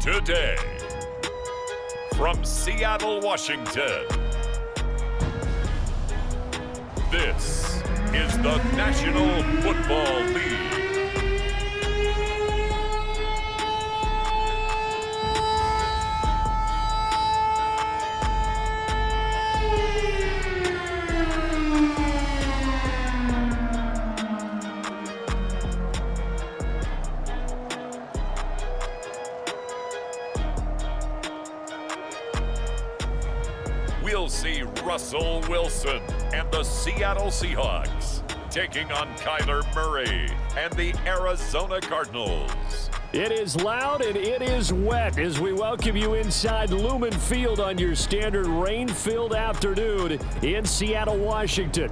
Today, from Seattle, Washington, this is the National Football League. We'll see Russell Wilson and the Seattle Seahawks taking on Kyler Murray and the Arizona Cardinals. It is loud and it is wet as we welcome you inside Lumen Field on your standard rain-filled afternoon in Seattle, Washington.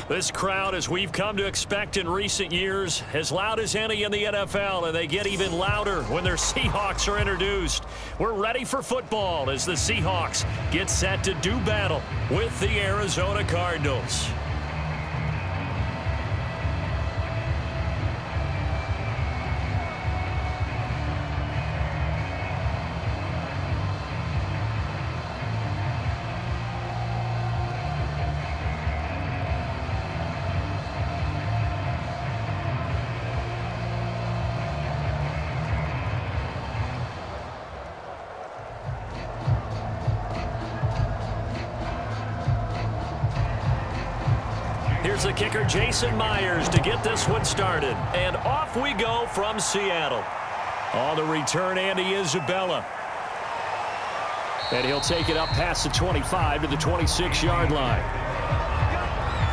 This crowd, as we've come to expect in recent years, as loud as any in the NFL, and they get even louder when their Seahawks are introduced. We're ready for football as the Seahawks get set to do battle with the Arizona Cardinals. Here's the kicker, Jason Myers, to get this one started. And off we go from Seattle. On the return, Andy Isabella. And he'll take it up past the 25 to the 26-yard line.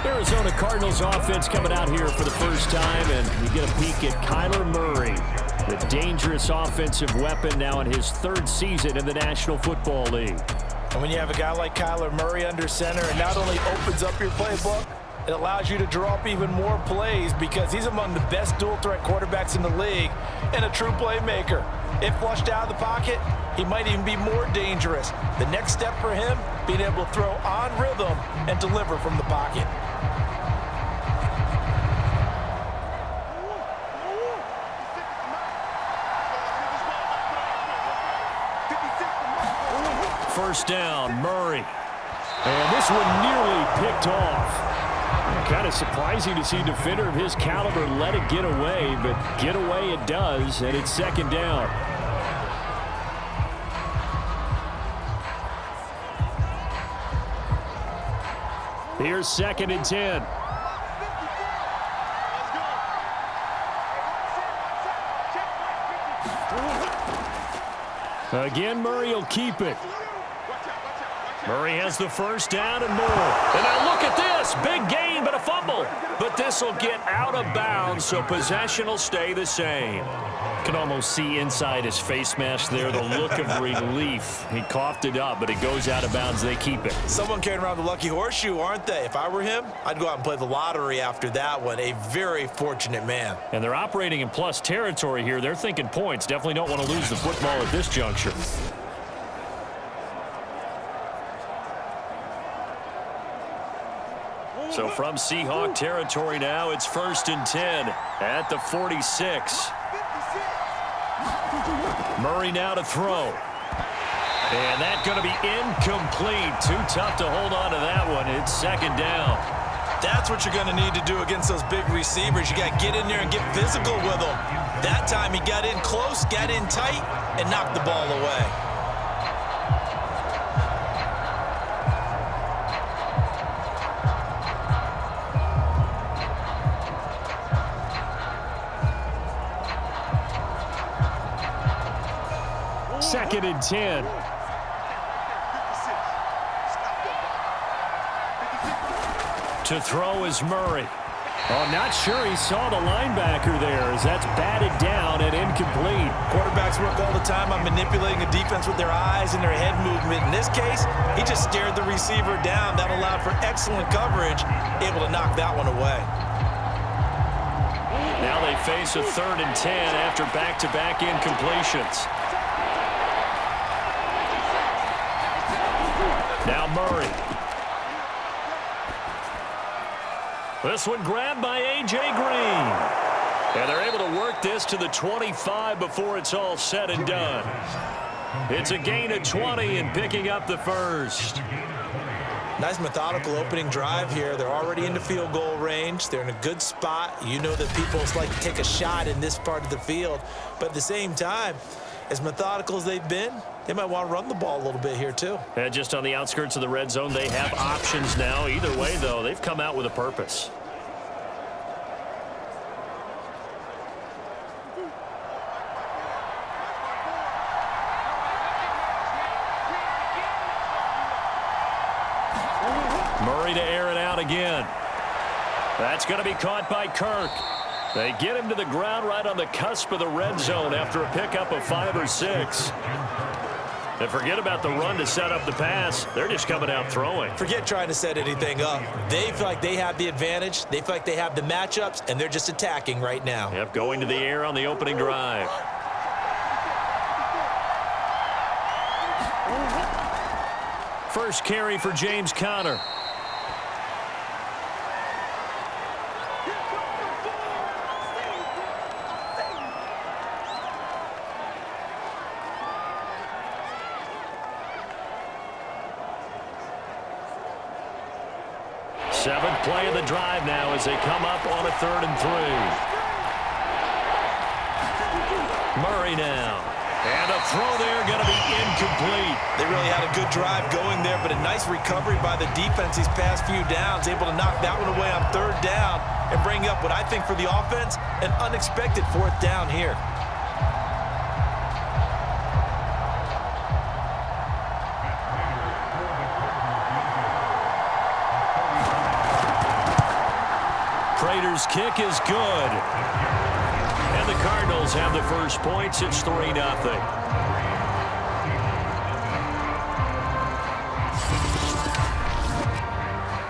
Arizona Cardinals offense coming out here for the first time, and we get a peek at Kyler Murray, the dangerous offensive weapon now in his third season in the National Football League. And when you have a guy like Kyler Murray under center, it not only opens up your playbook, it allows you to draw up even more plays because he's among the best dual-threat quarterbacks in the league and a true playmaker. If flushed out of the pocket, he might even be more dangerous. The next step for him, being able to throw on rhythm and deliver from the pocket. First down, Murray. And this one nearly picked off. Kind of surprising to see a defender of his caliber let it get away, but get away it does, and it's second down. Here's 2nd and 10. Again, Murray will keep it. Murray has the first down and more. And now look at this. Big gain, but a fumble. But this will get out of bounds, so possession will stay the same. Can almost see inside his face mask there the look of relief. He coughed it up, but it goes out of bounds. They keep it. Someone carrying around the lucky horseshoe, aren't they? If I were him, I'd go out and play the lottery after that one. A very fortunate man. And they're operating in plus territory here. They're thinking points. Definitely don't want to lose the football at this juncture. So from Seahawk territory now, it's 1st and 10 at the 46. Murray now to throw. And that's going to be incomplete. Too tough to hold on to that one. It's 2nd down. That's what you're going to need to do against those big receivers. You got to get in there and get physical with them. That time he got in close, got in tight, and knocked the ball away. Second and 10. To throw is Murray. Oh, not sure he saw the linebacker there as that's batted down and incomplete. Quarterbacks work all the time on manipulating a defense with their eyes and their head movement. In this case, he just stared the receiver down. That allowed for excellent coverage, able to knock that one away. Now they face a 3rd and 10 after back-to-back incompletions. Now Murray. This one grabbed by A.J. Green. And they're able to work this to the 25 before it's all said and done. It's a gain of 20 and picking up the first. Nice methodical opening drive here. They're already in the field goal range. They're in a good spot. You know that people like to take a shot in this part of the field. But at the same time, as methodical as they've been, they might want to run the ball a little bit here too. And just on the outskirts of the red zone, they have options now. Either way, though, they've come out with a purpose. Murray to air it out again. That's going to be caught by Kirk. They get him to the ground right on the cusp of the red zone after a pickup of 5 or 6. And forget about the run to set up the pass. They're just coming out throwing. Forget trying to set anything up. They feel like they have the advantage. They feel like they have the matchups, and they're just attacking right now. Yep, going to the air on the opening drive. First carry for James Conner. Seventh play of the drive now as they come up on a 3rd and 3. Murray now. And a throw there going to be incomplete. They really had a good drive going there, but a nice recovery by the defense these past few downs, able to knock that one away on 3rd down and bring up what I think for the offense, an unexpected 4th down here. Prater's kick is good. And the Cardinals have the first points. It's 3-0.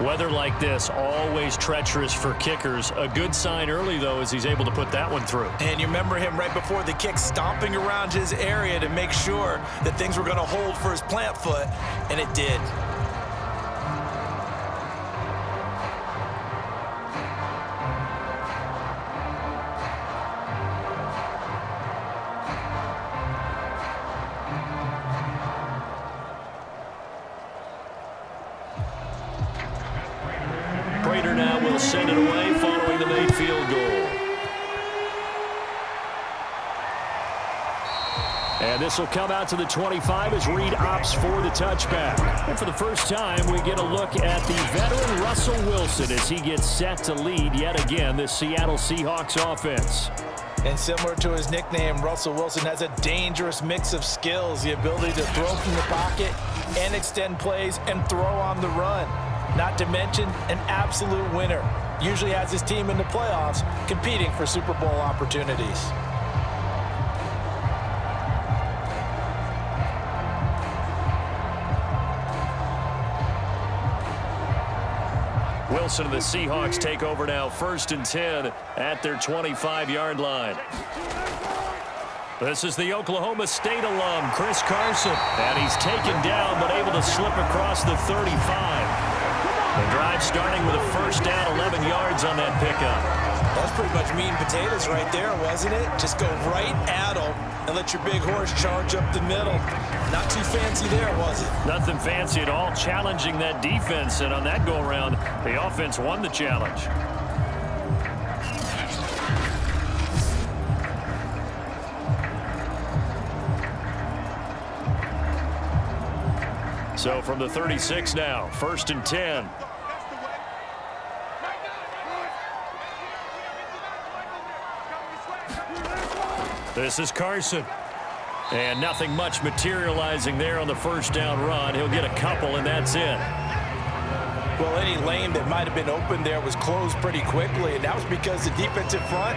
Weather like this, always treacherous for kickers. A good sign early, though, as he's able to put that one through. And you remember him right before the kick stomping around his area to make sure that things were going to hold for his plant foot, and it did. Prater now will send it away following the made field goal. And this will come out to the 25 as Reed opts for the touchback. And for the first time, we get a look at the veteran Russell Wilson as he gets set to lead yet again this Seattle Seahawks offense. And similar to his nickname, Russell Wilson has a dangerous mix of skills, the ability to throw from the pocket and extend plays and throw on the run. Not to mention an absolute winner. Usually has his team in the playoffs competing for Super Bowl opportunities. Wilson and the Seahawks take over now, 1st and 10 at their 25-yard line. This is the Oklahoma State alum, Chris Carson. And he's taken down but able to slip across the 35. The drive starting with a 1st down, 11 yards on that pickup. That's pretty much meat and potatoes right there, wasn't it? Just go right at them and let your big horse charge up the middle. Not too fancy there, was it? Nothing fancy at all, challenging that defense. And on that go-around, the offense won the challenge. So from the 36 now, 1st and 10. This is Carson. And nothing much materializing there on the 1st down run. He'll get a couple, and that's it. Well, any lane that might have been open there was closed pretty quickly, and that was because the defensive front,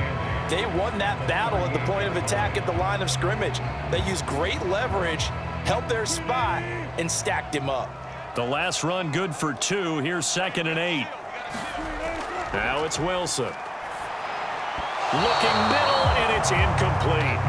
they won that battle at the point of attack at the line of scrimmage. They used great leverage, held their spot, and stacked him up. The last run good for 2. Here's 2nd and 8. Now it's Wilson. Looking middle, and it's incomplete.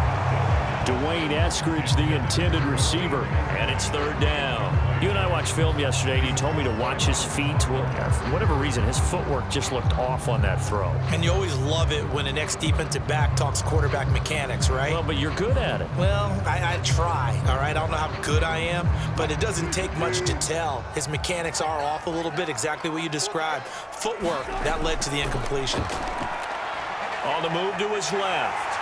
Dwayne Eskridge, the intended receiver, and it's 3rd down. You and I watched film yesterday, and you told me to watch his feet. Well, for whatever reason, his footwork just looked off on that throw. And you always love it when the next defensive back talks quarterback mechanics, right? Well, but you're good at it. Well, I try, all right? I don't know how good I am, but it doesn't take much to tell. His mechanics are off a little bit, exactly what you described. Footwork, that led to the incompletion. On the move to his left.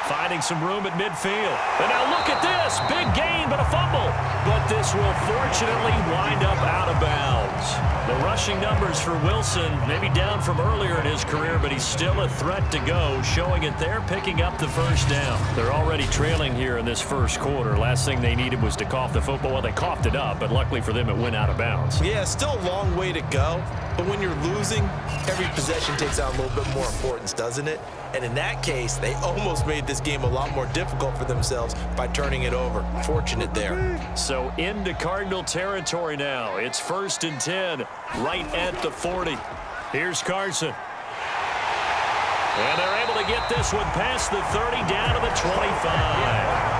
Finding some room at midfield. And now look at this. Big gain, but a fumble. But this will fortunately wind up out of bounds. The rushing numbers for Wilson, maybe down from earlier in his career, but he's still a threat to go, showing it there, picking up the first down. They're already trailing here in this first quarter. Last thing they needed was to cough the football. Well, they coughed it up, but luckily for them, it went out of bounds. Yeah, still a long way to go. But when you're losing, every possession takes on a little bit more importance, doesn't it? And in that case, they almost made this game a lot more difficult for themselves by turning it over. Fortunate there. So into Cardinal territory now. It's 1st and 10, right at the 40. Here's Carson. And they're able to get this one past the 30, down to the 25.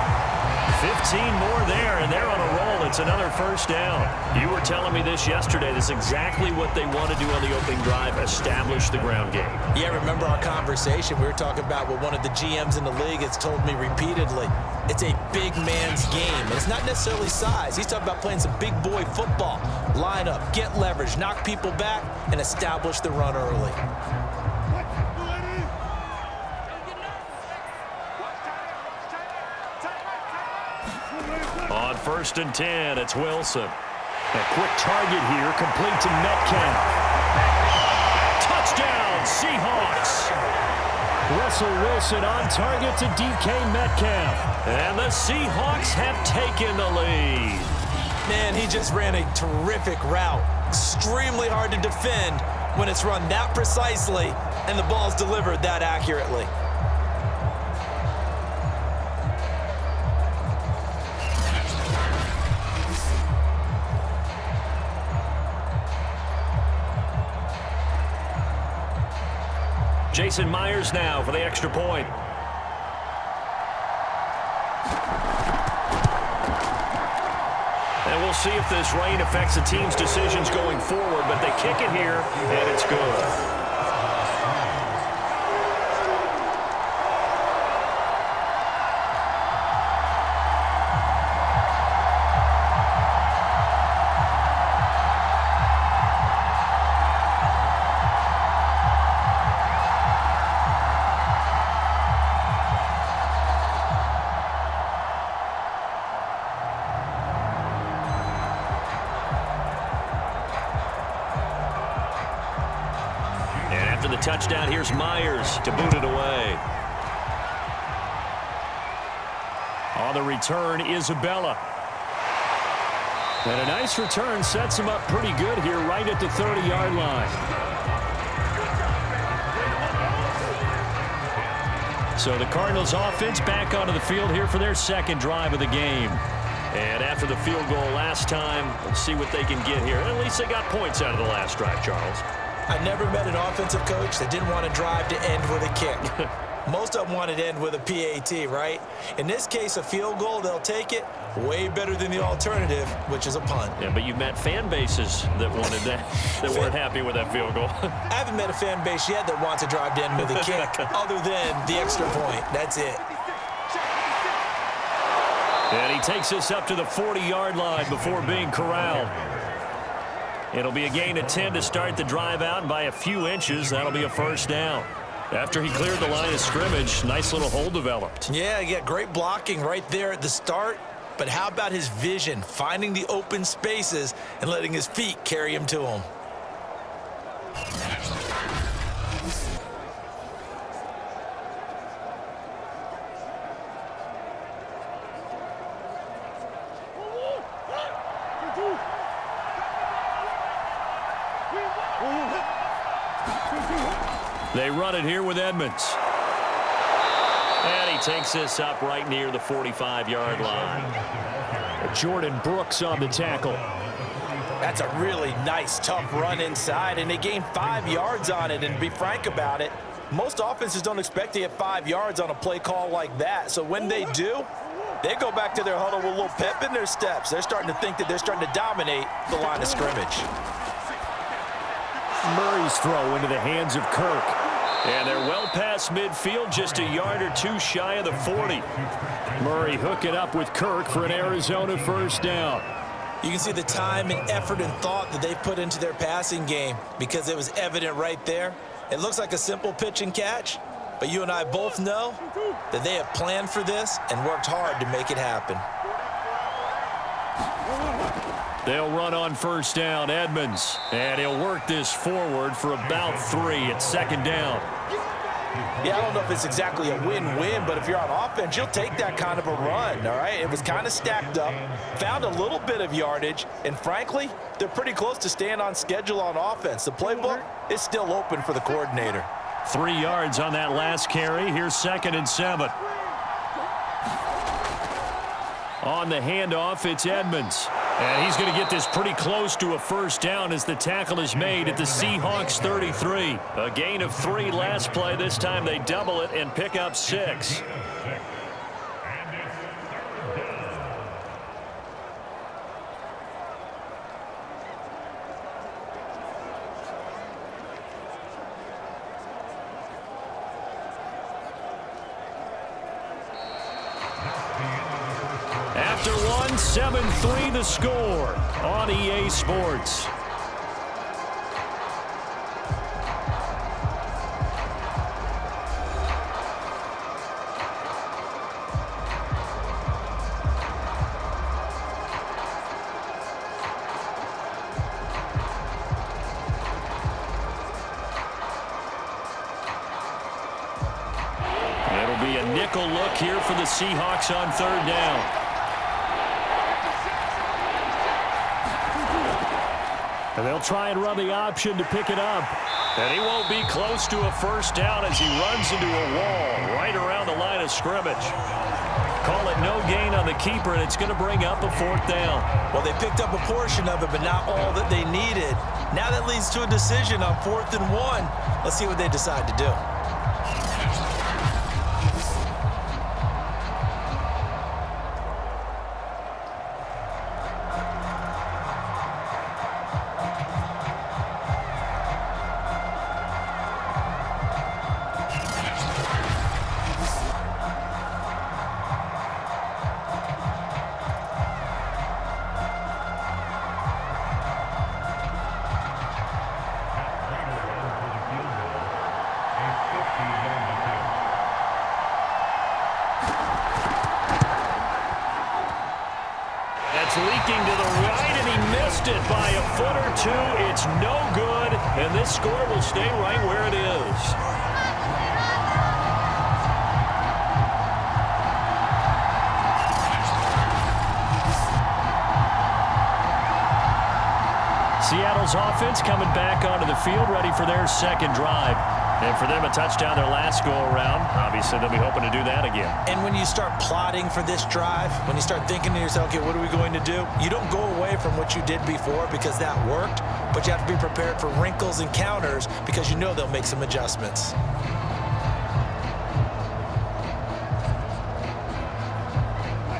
15 more there, and they're on a roll. It's another first down. You were telling me this yesterday. This is exactly what they want to do on the opening drive, establish the ground game. Yeah, remember our conversation? We were talking about what one of the GMs in the league has told me repeatedly. It's a big man's game, and it's not necessarily size. He's talking about playing some big boy football. Line up, get leverage, knock people back, and establish the run early. On 1st and 10, it's Wilson. A quick target here, complete to Metcalf. Touchdown, Seahawks. Russell Wilson on target to DK Metcalf. And the Seahawks have taken the lead. Man, he just ran a terrific route. Extremely hard to defend when it's run that precisely and the ball's delivered that accurately. Jason Myers now for the extra point. And we'll see if this rain affects the team's decisions going forward, but they kick it here, and it's good. After the touchdown, here's Myers to boot it away. On the return, Isabella. And a nice return sets him up pretty good here right at the 30-yard line. So the Cardinals offense back onto the field here for their second drive of the game. And after the field goal last time, let's see what they can get here. At least they got points out of the last drive, Charles. I never met an offensive coach that didn't want to drive to end with a kick. Most of them wanted to end with a PAT, right? In this case, a field goal, they'll take it. Way better than the alternative, which is a punt. Yeah, but you've met fan bases that wanted that, that weren't happy with that field goal. I haven't met a fan base yet that wants to drive to end with a kick, other than the extra point. That's it. And he takes us up to the 40-yard line before being corralled. It'll be a gain of 10 to start the drive out, and by a few inches, that'll be a first down. After he cleared the line of scrimmage, nice little hole developed. Yeah, great blocking right there at the start. But how about his vision, finding the open spaces and letting his feet carry him to him? They run it here with Edmonds. And he takes this up right near the 45-yard line. Jordan Brooks on the tackle. That's a really nice, tough run inside, and they gained 5 yards on it. And to be frank about it, most offenses don't expect to get 5 yards on a play call like that. So when they do, They go back to their huddle with a little pep in their steps. They're starting to think that they're starting to dominate the line of scrimmage. Murray's throw into the hands of Kirk. And they're well past midfield, just a yard or two shy of the 40. Murray hooking up with Kirk for an Arizona first down. You can see the time and effort and thought that they've put into their passing game because it was evident right there. It looks like a simple pitch and catch, but you and I both know that they have planned for this and worked hard to make it happen. They'll run on first down, Edmonds, and he'll work this forward for about 3 at second down. Yeah, I don't know if it's exactly a win-win, but if you're on offense, you'll take that kind of a run, all right? It was kind of stacked up, found a little bit of yardage, and frankly, they're pretty close to staying on schedule on offense. The playbook is still open for the coordinator. 3 yards on that last carry. Here's 2nd and 7. On the handoff, it's Edmonds. And he's going to get this pretty close to a first down as the tackle is made at the Seahawks 33. A gain of 3 last play. This time they double it and pick up 6. After one, 7-3 the score on EA Sports. It'll be a nickel look here for the Seahawks on third down. And they'll try and run the option to pick it up. And he won't be close to a first down as he runs into a wall right around the line of scrimmage. Call it no gain on the keeper, and it's going to bring up a 4th down. Well, they picked up a portion of it, but not all that they needed. Now that leads to a decision on 4th and 1. Let's see what they decide to do. Leaking to the right, and he missed it by a foot or 2. It's no good, and this score will stay right where it is. Seattle's offense coming back onto the field, ready for their second drive. And for them, a touchdown their last go-around. Obviously, they'll be hoping to do that again. And when you start plotting for this drive, when you start thinking to yourself, okay, what are we going to do? You don't go away from what you did before because that worked, but you have to be prepared for wrinkles and counters because you know they'll make some adjustments.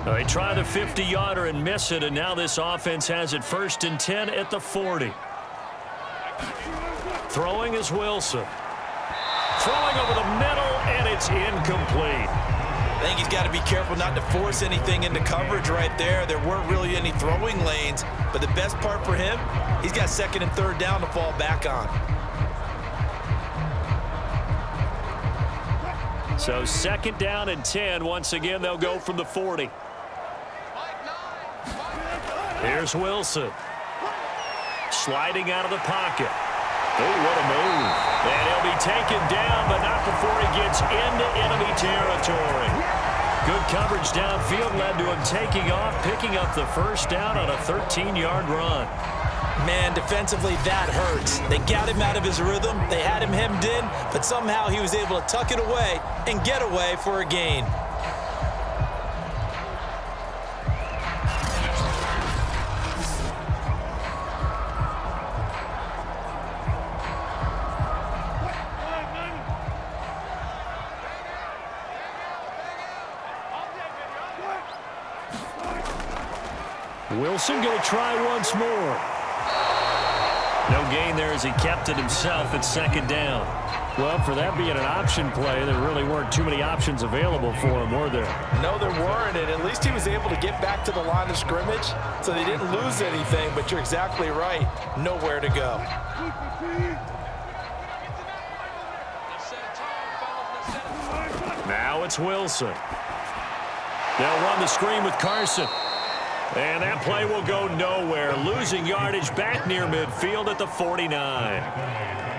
They try the 50-yarder and miss it, and now this offense has it 1st and 10 at the 40. Throwing is Wilson. Throwing over the middle, and it's incomplete. I think he's got to be careful not to force anything into coverage right there. There weren't really any throwing lanes, but the best part for him, he's got 2nd and 3rd down to fall back on. So 2nd down and 10. Once again, they'll go from the 40. Here's Wilson. Sliding out of the pocket. Oh, what a move. And he'll be taken down, but not before he gets into enemy territory. Good coverage downfield led to him taking off, picking up the first down on a 13-yard run. Man, defensively, that hurts. They got him out of his rhythm. They had him hemmed in, but somehow he was able to tuck it away and get away for a gain. Wilson going to try once more. No gain there as he kept it himself at second down. Well, for that being an option play, there really weren't too many options available for him, were there? No, there weren't, and at least he was able to get back to the line of scrimmage, so they didn't lose anything, but you're exactly right. Nowhere to go. Now it's Wilson. They'll run the screen with Carson. And that play will go nowhere. Losing yardage back near midfield at the 49.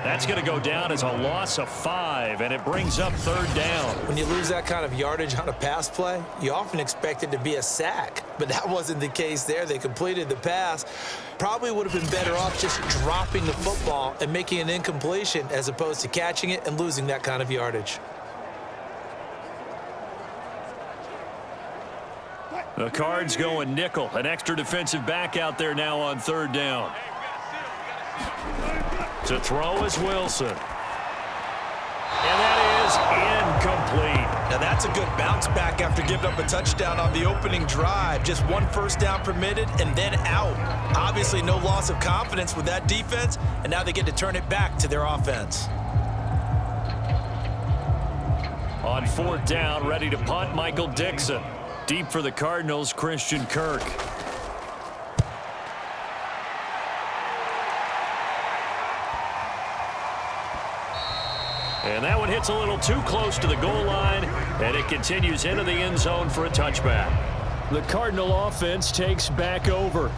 That's going to go down as a loss of 5, and it brings up third down. When you lose that kind of yardage on a pass play, you often expect it to be a sack. But that wasn't the case there. They completed the pass. Probably would have been better off just dropping the football and making an incompletion as opposed to catching it and losing that kind of yardage. The Cards going nickel. An extra defensive back out there now on third down. To throw is Wilson. And that is incomplete. Now that's a good bounce back after giving up a touchdown on the opening drive. Just one first down permitted and then out. Obviously no loss of confidence with that defense, and now they get to turn it back to their offense. On fourth down, ready to punt, Michael Dixon. Deep for the Cardinals, Christian Kirk. And that one hits a little too close to the goal line, and it continues into the end zone for a touchback. The Cardinal offense takes back over.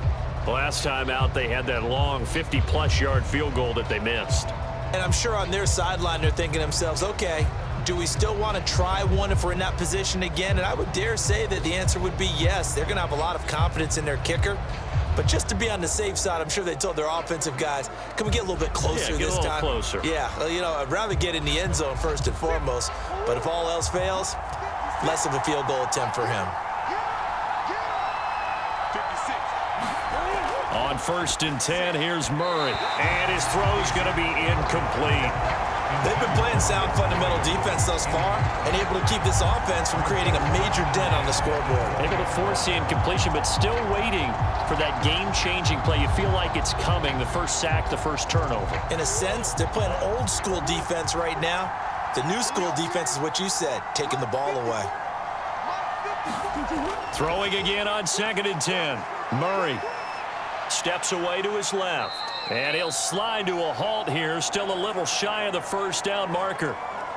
Last time out, they had that long 50-plus yard field goal that they missed. And I'm sure on their sideline they're thinking to themselves, okay, do we still want to try one if we're in that position again? And I would dare say that the answer would be yes. They're going to have a lot of confidence in their kicker. But just to be on the safe side, I'm sure they told their offensive guys, can we get a little bit closer this time? Closer. Yeah, well, you know, I'd rather get in the end zone first and foremost. But if all else fails, less of a field goal attempt for him. On first and 10, here's Murray. And his throw's going to be incomplete. They've been playing sound fundamental defense thus far and able to keep this offense from creating a major dent on the scoreboard. Able to force the incompletion, but still waiting for that game-changing play. You feel like it's coming, the first sack, the first turnover. In a sense, they're playing old-school defense right now. The new-school defense is what you said, taking the ball away. Throwing again on second and 10. Murray steps away to his left. And he'll slide to a halt here, still a little shy of the first down marker.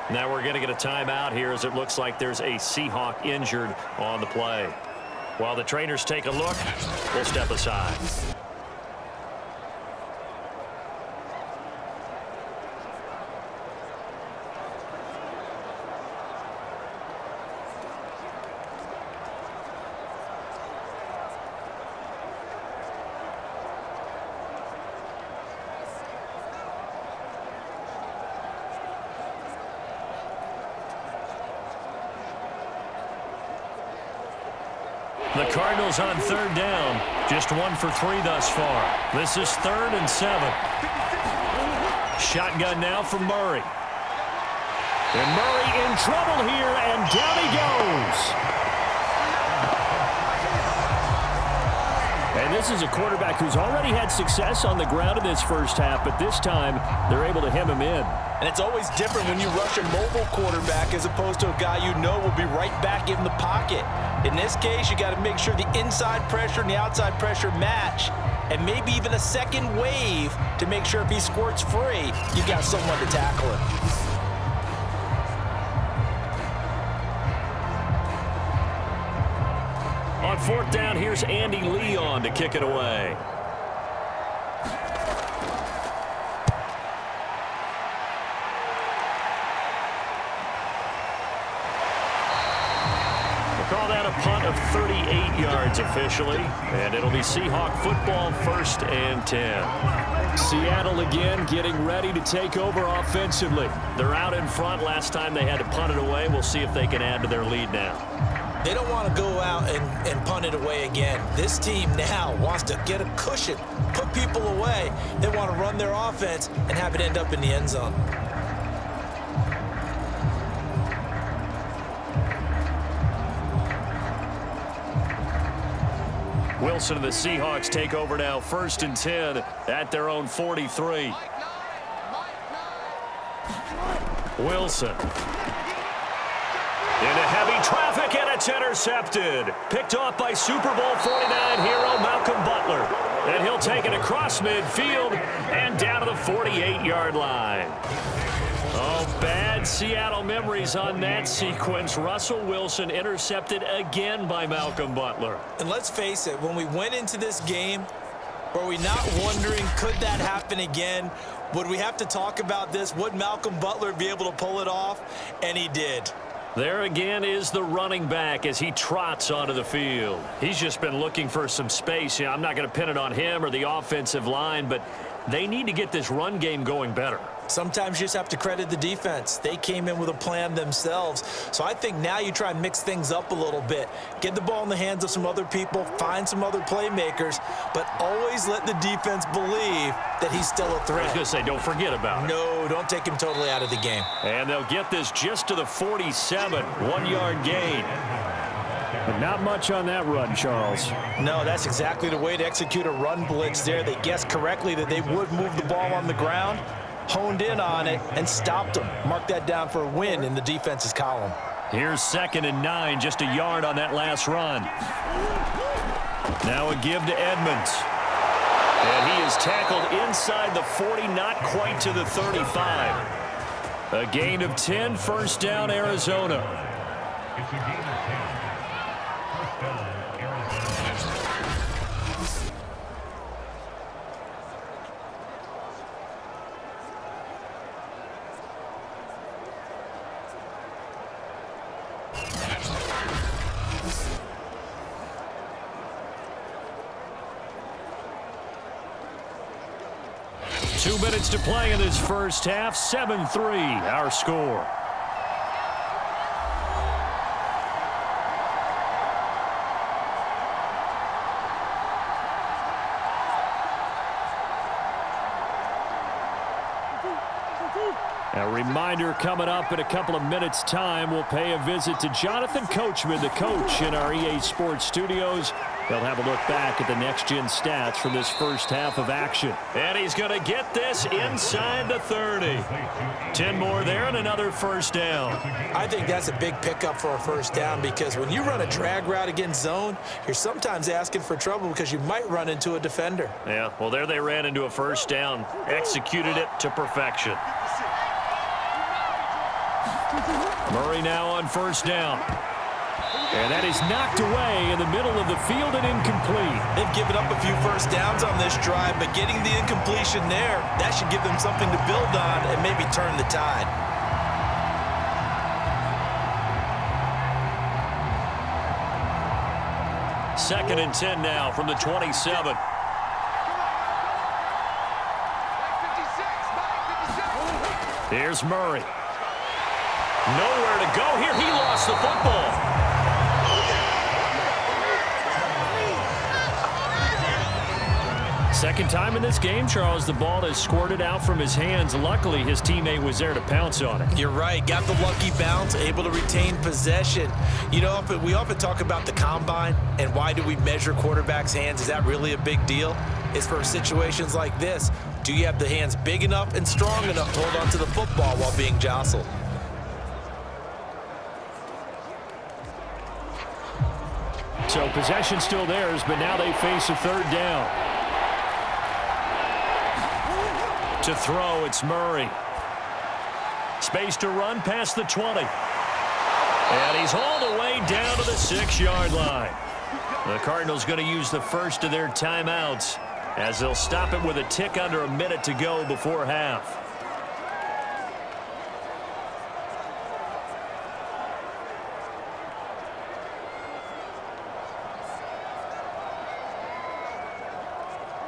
Now we're going to get a timeout here as it looks like there's a Seahawk injured on the play. While the trainers take a look, we'll step aside. The Cardinals on third down. Just 1 for 3 thus far. This is 3rd and 7. Shotgun now from Murray. And Murray in trouble here, and down he goes. And this is a quarterback who's already had success on the ground in this first half, but this time they're able to hem him in. And it's always different when you rush a mobile quarterback as opposed to a guy you know will be right back in the pocket. In this case, you got to make sure the inside pressure and the outside pressure match, and maybe even a second wave to make sure if he squirts free, you got someone to tackle him. On fourth down, here's Andy Leon to kick it away. Call that a punt of 38 yards officially, and it'll be Seahawk football 1st and 10. Seattle again getting ready to take over offensively. They're out in front. Last time they had to punt it away. We'll see if they can add to their lead now. They don't want to go out and punt it away again. This team now wants to get a cushion, put people away. They want to run their offense and have it end up in the end zone. Wilson and the Seahawks take over now, 1st and 10 at their own 43. Wilson. Into heavy traffic, and it's intercepted. Picked off by Super Bowl 49 hero Malcolm Butler. And he'll take it across midfield and down to the 48-yard line. Oh, bad Seattle memories on that sequence. Russell Wilson intercepted again by Malcolm Butler. And let's face it, when we went into this game, were we not wondering, could that happen again? Would we have to talk about this? Would Malcolm Butler be able to pull it off? And he did. There again is the running back as he trots onto the field. He's just been looking for some space. I'm not going to pin it on him or the offensive line, but they need to get this run game going better. Sometimes you just have to credit the defense. They came in with a plan themselves. So I think now you try and mix things up a little bit. Get the ball in the hands of some other people, find some other playmakers, but always let the defense believe that he's still a threat. I was going to say, don't forget about it. No, don't take him totally out of the game. And they'll get this just to the 47, 1-yard gain. But not much on that run, Charles. No, that's exactly the way to execute a run blitz there. They guessed correctly that they would move the ball on the ground, honed in on it, and stopped them. Mark that down for a win in the defense's column. Here's 2nd and 9, just a yard on that last run. Now a give to Edmonds. And he is tackled inside the 40, not quite to the 35. A gain of 10, 1st down, Arizona. 2 minutes to play in this first half. 7-3, our score. A reminder coming up in a couple of minutes' time. We'll pay a visit to Jonathan Coachman, the coach in our EA Sports studios. They'll have a look back at the next-gen stats from this first half of action. And he's going to get this inside the 30. 10 more there and another 1st down. I think that's a big pickup for a 1st down because when you run a drag route against zone, you're sometimes asking for trouble because you might run into a defender. Yeah, well, there they ran into a 1st down. Executed it to perfection. Murray now on 1st down. And that is knocked away in the middle of the field and incomplete. They've given up a few 1st downs on this drive, but getting the incompletion there, that should give them something to build on and maybe turn the tide. Second and 10 now from the 27. Here's Murray. Nowhere to go here. He lost the football. Second time in this game, Charles, the ball has squirted out from his hands. Luckily, his teammate was there to pounce on it. You're right. Got the lucky bounce, able to retain possession. You know, we often talk about the combine and why do we measure quarterbacks' hands. Is that really a big deal? It's for situations like this. Do you have the hands big enough and strong enough to hold on to the football while being jostled? So possession still theirs, but now they face a 3rd down. To throw, it's Murray. Space to run past the 20. And he's all the way down to the 6-yard line. The Cardinals going to use the first of their timeouts as they'll stop it with a tick under a minute to go before half.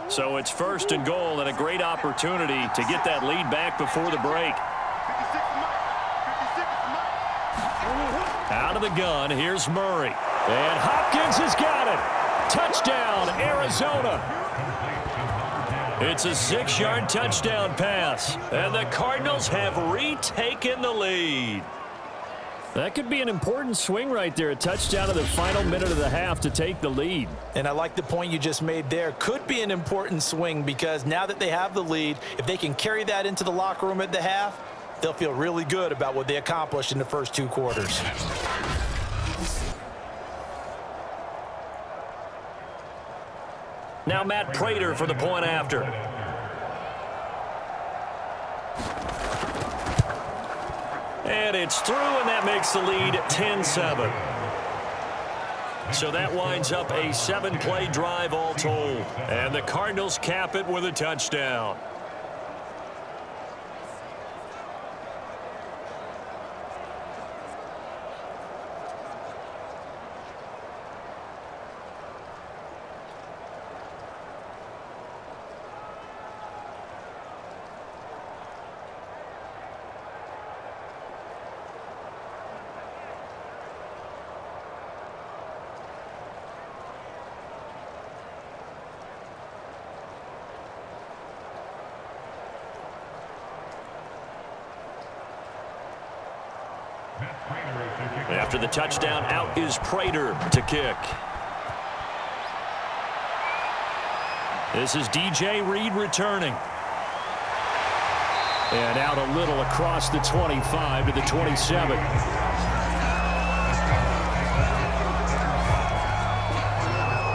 So it's 1st and goal and a great opportunity to get that lead back before the break. Out of the gun, here's Murray. And Hopkins has got it. Touchdown, Arizona. It's a 6-yard touchdown pass. And the Cardinals have retaken the lead. That could be an important swing right there. A touchdown in the final minute of the half to take the lead. And I like the point you just made there. Could be an important swing because now that they have the lead, if they can carry that into the locker room at the half, they'll feel really good about what they accomplished in the first 2 quarters. Now Matt Prater for the point after. And it's through, and that makes the lead 10-7. So that winds up a 7-play drive all told. And the Cardinals cap it with a touchdown. After the touchdown, out is Prater to kick. This is DJ Reed returning. And out a little across the 25 to the 27.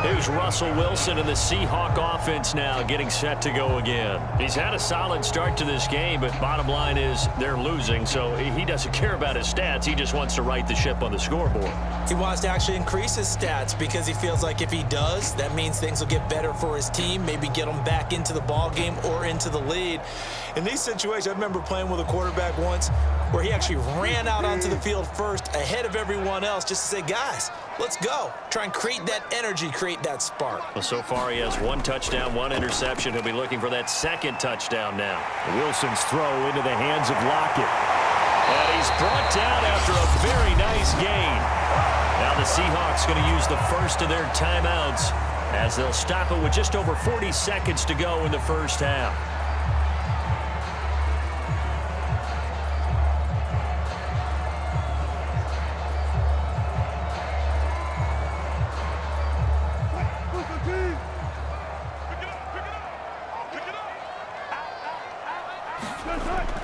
Here's Russell Wilson and the Seahawk offense now getting set to go again. He's had a solid start to this game, but bottom line is they're losing, so he doesn't care about his stats. He just wants to right the ship on the scoreboard. He wants to actually increase his stats because he feels like if he does, that means things will get better for his team, maybe get them back into the ball game or into the lead. In these situations, I remember playing with a quarterback once where he actually ran out onto the field first ahead of everyone else just to say, guys, let's go. Try and create that energy, create that spark. Well, so far he has 1 touchdown, 1 interception. He'll be looking for that 2nd touchdown now. Wilson's throw into the hands of Lockett. And he's brought down after a very nice gain. Now the Seahawks going to use the first of their timeouts as they'll stop it with just over 40 seconds to go in the first half.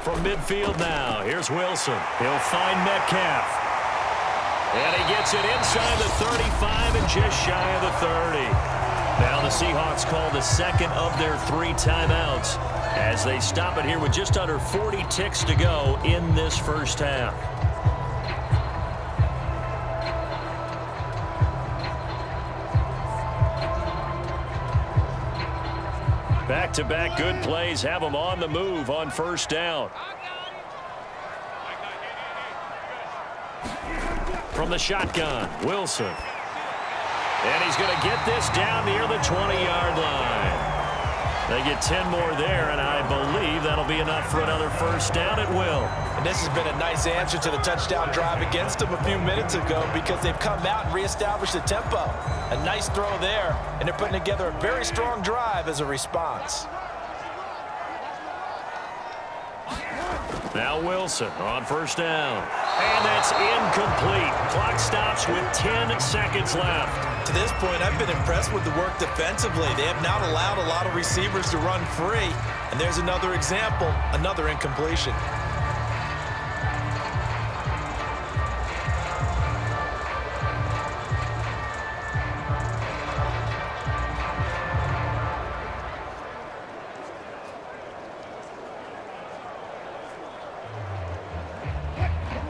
From midfield now, here's Wilson. He'll find Metcalf. And he gets it inside the 35 and just shy of the 30. Now the Seahawks call the 2nd of their 3 timeouts as they stop it here with just under 40 ticks to go in this first half. Back-to-back good plays have them on the move on first down. From the shotgun, Wilson. And he's going to get this down near the 20-yard line. They get 10 more there, and I believe that'll be enough for another first down. It will. And this has been a nice answer to the touchdown drive against them a few minutes ago because they've come out and reestablished the tempo. A nice throw there, and they're putting together a very strong drive as a response. Now Wilson on first down. And that's incomplete. Clock stops with 10 seconds left. To this point, I've been impressed with the work defensively. They have not allowed a lot of receivers to run free. And there's another example, another incompletion.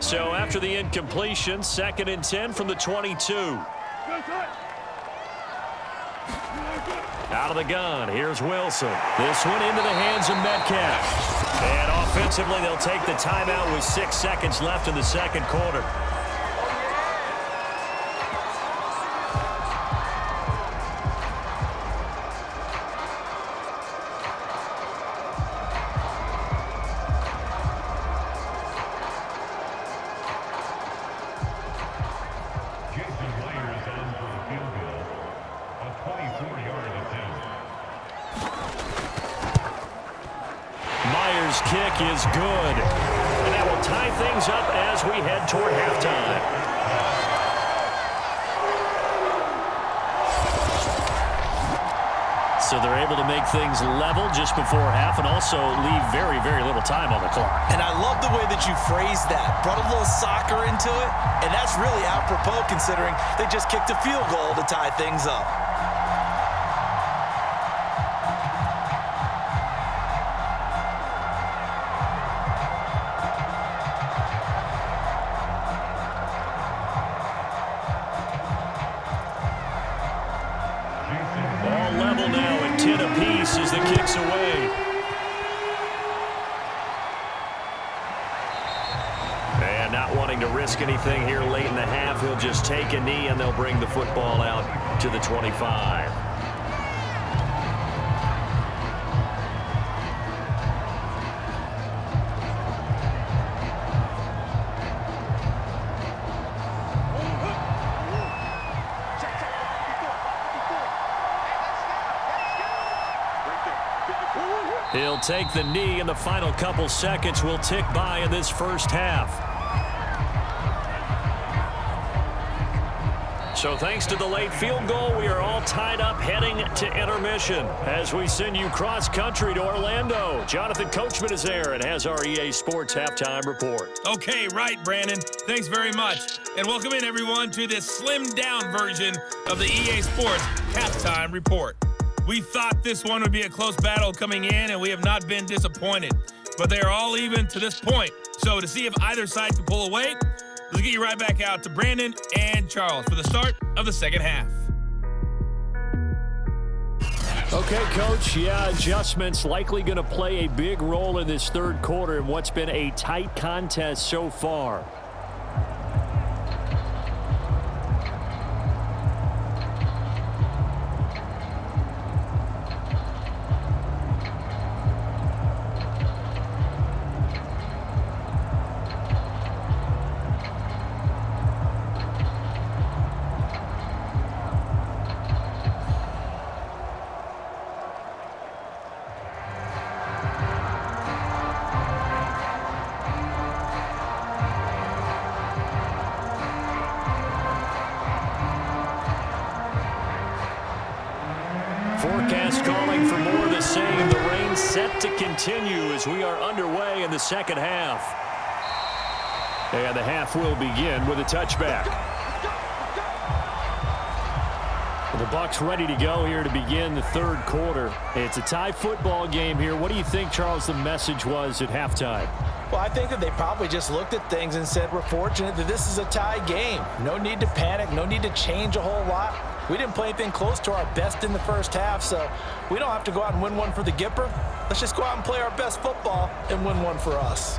So after the incompletion, 2nd and 10 from the 22. Out of the gun, here's Wilson. This one into the hands of Metcalf. And offensively, they'll take the timeout with 6 seconds left in the second quarter. Kick is good. And that will tie things up as we head toward halftime. So they're able to make things level just before half and also leave very, very little time on the clock. And I love the way that you phrased that. Brought a little soccer into it, and that's really apropos considering they just kicked a field goal to tie things up. As the kick's away. And not wanting to risk anything here late in the half, he'll just take a knee and they'll bring the football out to the 25. He'll take the knee, and the final couple seconds will tick by in this first half. So thanks to the late field goal, we are all tied up heading to intermission. As we send you cross-country to Orlando, Jonathan Coachman is there and has our EA Sports Halftime Report. Okay, right, Brandon. Thanks very much. And welcome in, everyone, to this slimmed-down version of the EA Sports Halftime Report. We thought this one would be a close battle coming in, and we have not been disappointed. But they are all even to this point. So to see if either side can pull away, let's get you right back out to Brandon and Charles for the start of the second half. Okay, Coach. Yeah, adjustments likely going to play a big role in this third quarter in what's been a tight contest so far. Forecast calling for more of the same. The rain set to continue as we are underway in the second half. And the half will begin with a touchback. The Bucs ready to go here to begin the third quarter. It's a tie football game here. What do you think, Charles, the message was at halftime? Well, I think that they probably just looked at things and said, we're fortunate that this is a tie game. No need to panic. No need to change a whole lot. We didn't play anything close to our best in the first half, so we don't have to go out and win one for the Gipper. Let's just go out and play our best football and win one for us.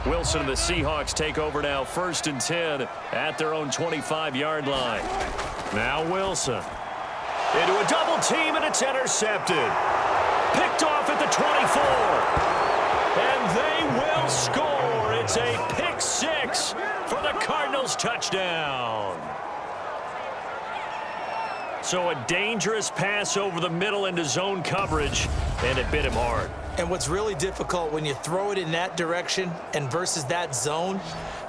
Wilson and the Seahawks take over now, 1st and 10 at their own 25-yard line. Now Wilson into a double team, and it's intercepted. Picked off at the 24. And they will score. It's a pick six for the Cardinals touchdown. So a dangerous pass over the middle into zone coverage, and it bit him hard. And what's really difficult when you throw it in that direction and versus that zone,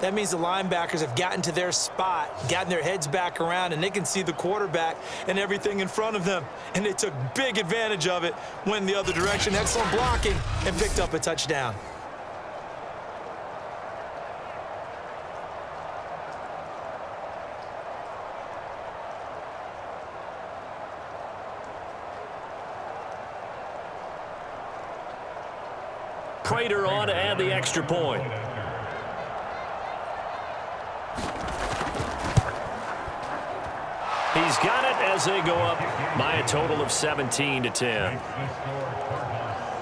that means the linebackers have gotten to their spot, gotten their heads back around, and they can see the quarterback and everything in front of them. And they took big advantage of it, went the other direction, excellent blocking, and picked up a touchdown. Prater on to add the extra point. He's got it as they go up by a total of 17-10.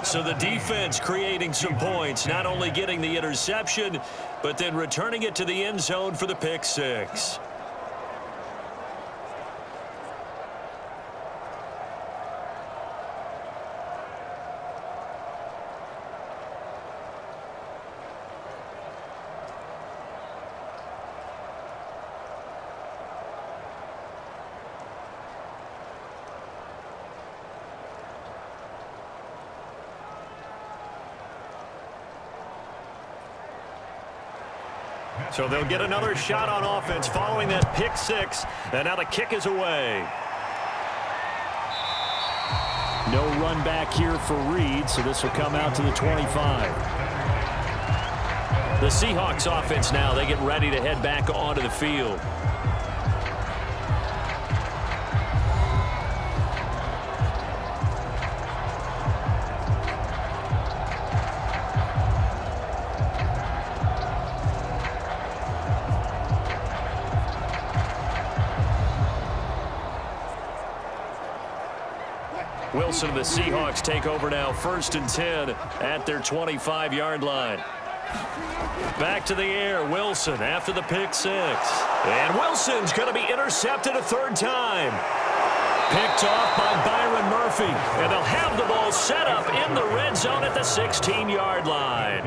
So the defense creating some points, not only getting the interception, but then returning it to the end zone for the pick six. So they'll get another shot on offense following that pick six. And now the kick is away. No run back here for Reed, so this will come out to the 25. The Seahawks offense now, they get ready to head back onto the field. Wilson and the Seahawks take over now, 1st and 10 at their 25-yard line. Back to the air, Wilson after the pick six. And Wilson's going to be intercepted a 3rd time. Picked off by Byron Murphy. And they'll have the ball set up in the red zone at the 16-yard line.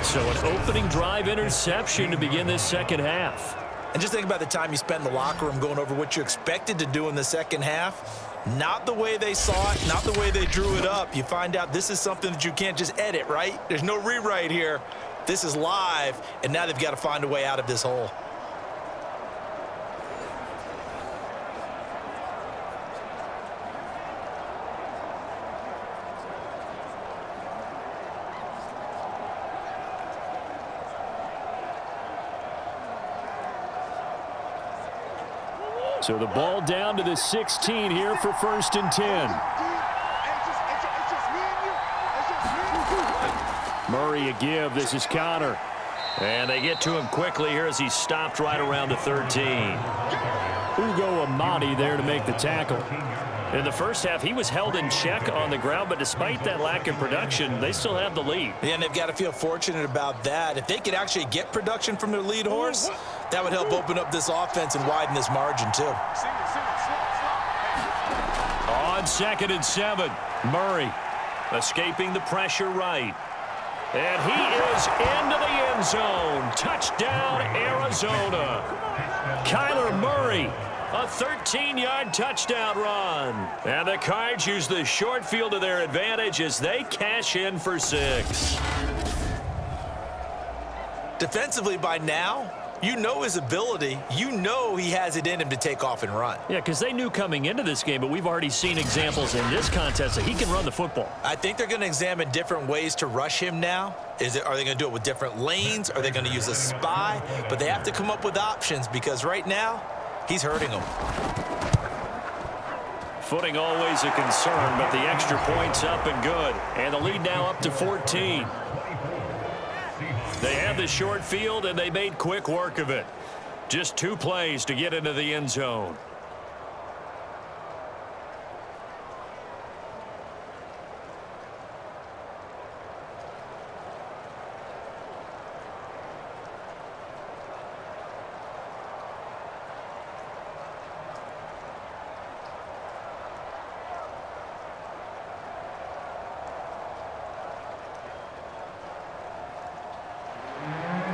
So an opening drive interception to begin this second half. And just think about the time you spent in the locker room going over what you expected to do in the second half. Not the way they saw it, not the way they drew it up. You find out this is something that you can't just edit, right? There's no rewrite here. This is live, and now they've got to find a way out of this hole. So the ball down to the 16 here for 1st and 10. Murray a give. This is Connor. And they get to him quickly here as he stopped right around the 13. Ugo Amadi there to make the tackle. In the first half, he was held in check on the ground, but despite that lack of production, they still have the lead. Yeah, and they've got to feel fortunate about that. If they could actually get production from their lead horse, that would help open up this offense and widen this margin, too. On 2nd and 7, Murray escaping the pressure right. And he is into the end zone. Touchdown, Arizona. Kyler Murray, a 13-yard touchdown run. And the Cards use the short field to their advantage as they cash in for 6. Defensively by now, you know his ability. You know he has it in him to take off and run. Yeah, because they knew coming into this game, but we've already seen examples in this contest that he can run the football. I think they're going to examine different ways to rush him now. Are they going to do it with different lanes? Are they going to use a spy? But they have to come up with options because right now, he's hurting them. Footing always a concern, but the extra point's up and good. And the lead now up to 14. They have the short field, and they made quick work of it. Just 2 plays to get into the end zone.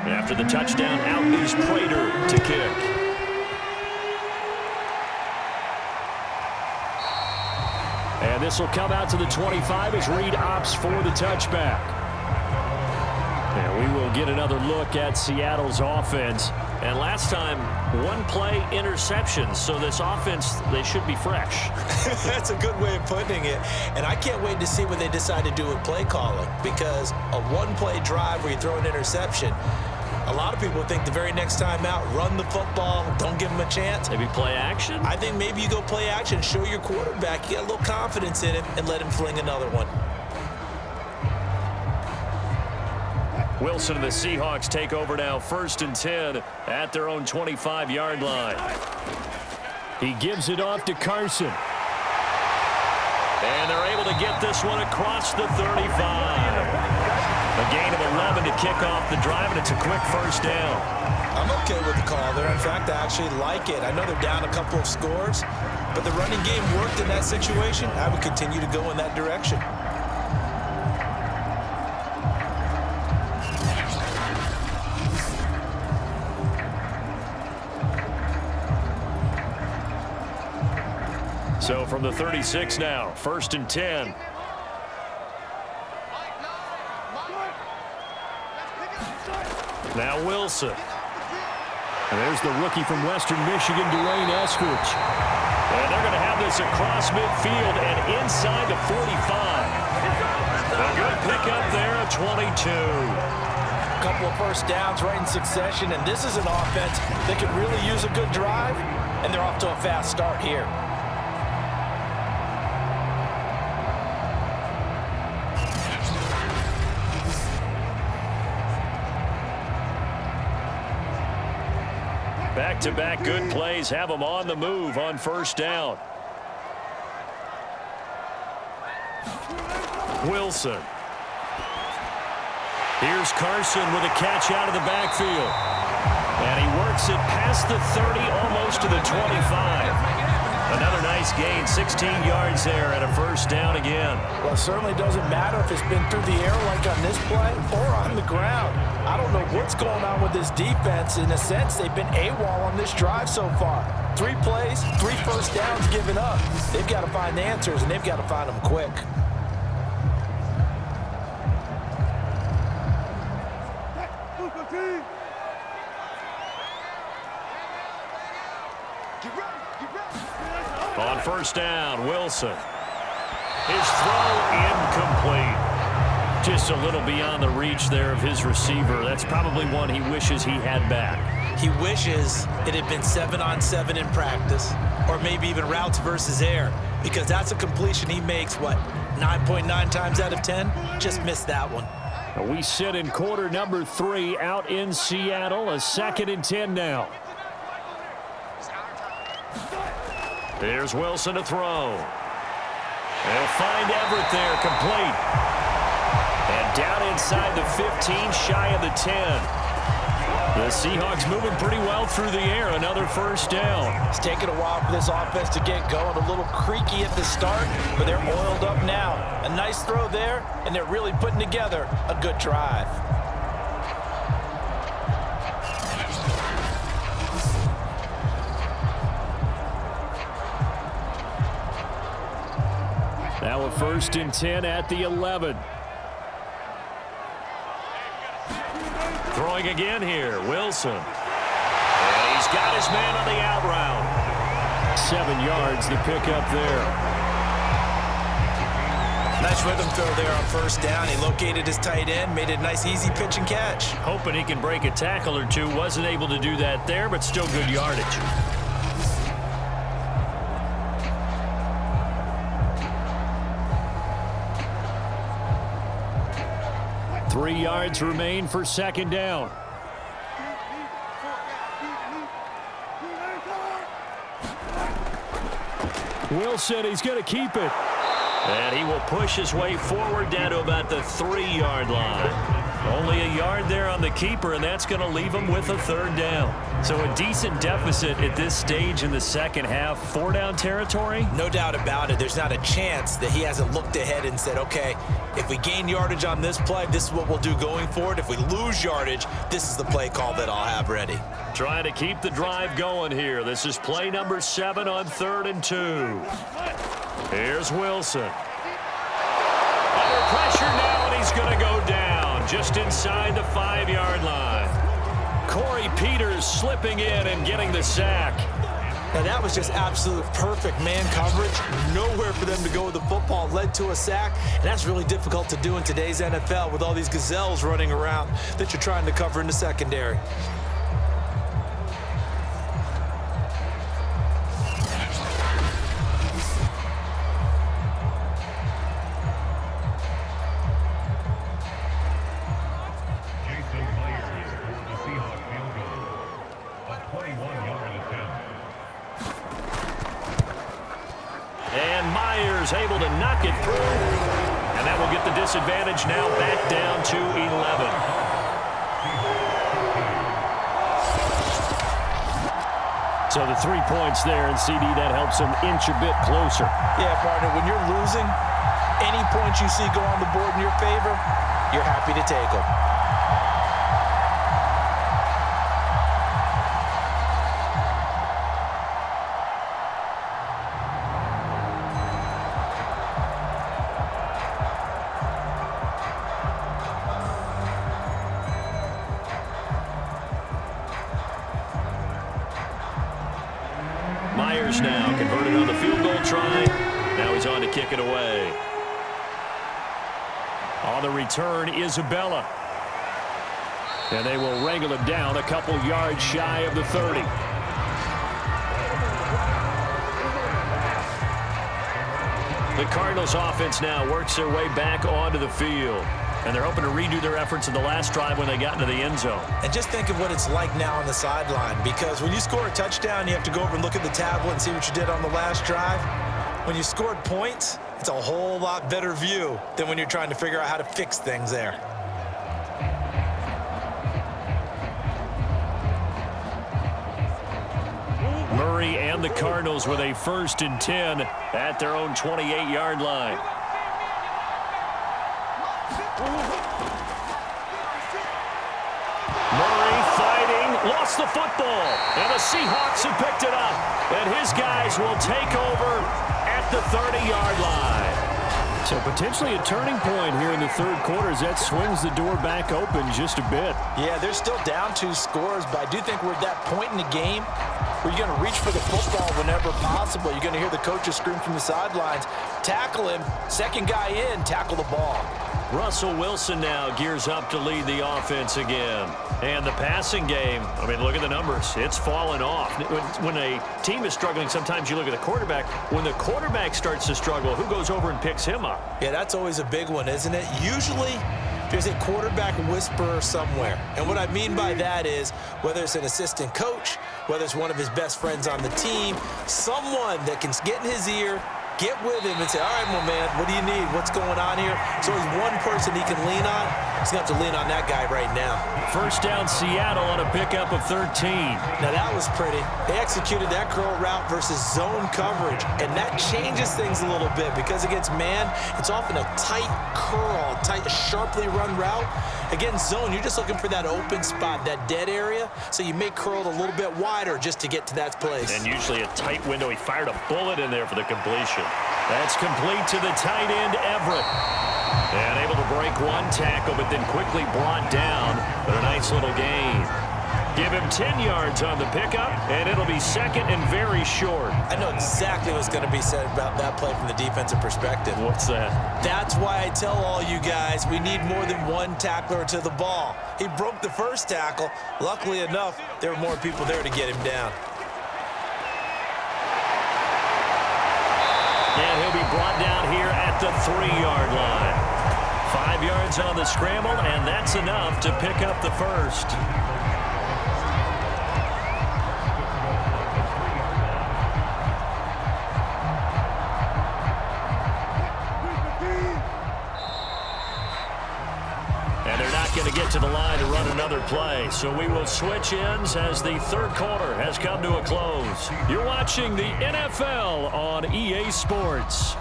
After the touchdown, out is Prater to kick. And this will come out to the 25 as Reed opts for the touchback. And we will get another look at Seattle's offense. And last time, 1-play interceptions. So this offense, they should be fresh. That's a good way of putting it. And I can't wait to see what they decide to do with play calling. Because a 1-play drive where you throw an interception, a lot of people think the very next time out, run the football, don't give him a chance. Maybe play action? I think maybe you go play action, show your quarterback, you get a little confidence in him, and let him fling another one. Wilson and the Seahawks take over now, 1st and 10 at their own 25-yard line. He gives it off to Carson. And they're able to get this one across the 35. A gain of 11 to kick off the drive, and it's a quick 1st down. I'm okay with the call there. In fact, I actually like it. I know they're down a couple of scores, but the running game worked in that situation. I would continue to go in that direction. So from the 36 now, 1st and 10. Now Wilson. And there's the rookie from Western Michigan, Dwayne Eskridge. And they're going to have this across midfield and inside the 45. A good pickup there of 22. A couple of first downs right in succession, and this is an offense that could really use a good drive, and they're off to a fast start here. Back-to-back good plays have them on the move on first down. Wilson. Here's Carson with a catch out of the backfield. And he works it past the 30, almost to the 25. Another nice gain, 16 yards there and a first down again. Well, it certainly doesn't matter if it's been through the air like on this play or on the ground. I don't know what's going on with this defense. In a sense, they've been AWOL on this drive so far. 3 plays, 3 first downs given up. They've got to find answers, and they've got to find them quick. On first down, Wilson. His throw incomplete. Just a little beyond the reach there of his receiver. That's probably one he wishes he had back. He wishes it had been 7-on-7 in practice, or maybe even routes versus air, because that's a completion he makes, 9.9 times out of 10? Just missed that one. We sit in quarter number 3 out in Seattle. A 2nd and 10 now. There's Wilson to throw. They'll find Everett there, complete. And down inside the 15, shy of the 10. The Seahawks moving pretty well through the air. Another first down. It's taken a while for this offense to get going. A little creaky at the start, but they're oiled up now. A nice throw there, and they're really putting together a good drive. Now a 1st and 10 at the 11. Throwing again here, Wilson. And he's got his man on the out route. 7 yards, the pickup there. Nice rhythm throw there on first down. He located his tight end, made it a nice easy pitch and catch. Hoping he can break a tackle or two. Wasn't able to do that there, but still good yardage. Three yards remain for 2nd down. Wilson, he's going to keep it. And he will push his way forward down to about the 3-yard line. Only a yard there on the keeper, and that's going to leave him with a 3rd down. So a decent deficit at this stage in the second half. 4-down territory? No doubt about it. There's not a chance that he hasn't looked ahead and said, okay, if we gain yardage on this play, this is what we'll do going forward. If we lose yardage, this is the play call that I'll have ready. Trying to keep the drive going here. This is play number 7 on 3rd and 2. Here's Wilson. Under pressure now, and he's going to go down just inside the 5-yard line. Corey Peters slipping in and getting the sack. Now that was just absolute perfect man coverage. Nowhere for them to go with the football. Led to a sack, and that's really difficult to do in today's NFL with all these gazelles running around that you're trying to cover in the secondary. Able to knock it through, and that will get the disadvantage now back down to 11. So the 3 points there, and CD, that helps them inch a bit closer. Yeah, partner, when you're losing, any points you see go on the board in your favor, you're happy to take them. Myers now converted on the field goal try. Now he's on to kick it away. On the return, Isabella. And they will wrangle him down a couple yards shy of the 30. The Cardinals offense now works their way back onto the field. And they're hoping to redo their efforts in the last drive when they got into the end zone. And just think of what it's like now on the sideline, because when you score a touchdown, you have to go over and look at the tablet and see what you did on the last drive. When you scored points, it's a whole lot better view than when you're trying to figure out how to fix things there. Murray and the Cardinals with a 1st and 10 at their own 28-yard line. Murray fighting, lost the football, and the Seahawks have picked it up. And his guys will take over at the 30-yard line. So potentially a turning point here in the third quarter as that swings the door back open just a bit. Yeah, they're still down 2 scores, but I do think we're at that point in the game where you're going to reach for the football whenever possible. You're going to hear the coaches scream from the sidelines, tackle him, second guy in, tackle the ball. Russell Wilson now gears up to lead the offense again. And the passing game, I mean, look at the numbers. It's fallen off. When a team is struggling, sometimes you look at the quarterback. When the quarterback starts to struggle, who goes over and picks him up? Yeah, that's always a big one, isn't it? Usually, there's a quarterback whisperer somewhere. And what I mean by that is, whether it's an assistant coach, whether it's one of his best friends on the team, someone that can get in his ear, get with him and say, all right, my man, what do you need? What's going on here? So there's one person he can lean on. He's going to have to lean on that guy right now. First down, Seattle on a pickup of 13. Now, that was pretty. They executed that curl route versus zone coverage, and that changes things a little bit because against man, it's often a tight curl, tight, sharply run route. Against zone, you're just looking for that open spot, that dead area, so you may curl it a little bit wider just to get to that place. And usually a tight window. He fired a bullet in there for the completion. That's complete to the tight end, Everett. And able to break one tackle, but then quickly brought down. But a nice little gain. Give him 10 yards on the pickup, and it'll be second and very short. I know exactly what's going to be said about that play from the defensive perspective. What's that? That's why I tell all you guys we need more than one tackler to the ball. He broke the first tackle. Luckily enough, there were more people there to get him down. And he'll be brought down here at the 3-yard line. 5 yards on the scramble, and that's enough to pick up the first. And they're not going to get to the line to run another play, so we will switch ends as the third quarter has come to a close. You're watching the NFL on EA Sports.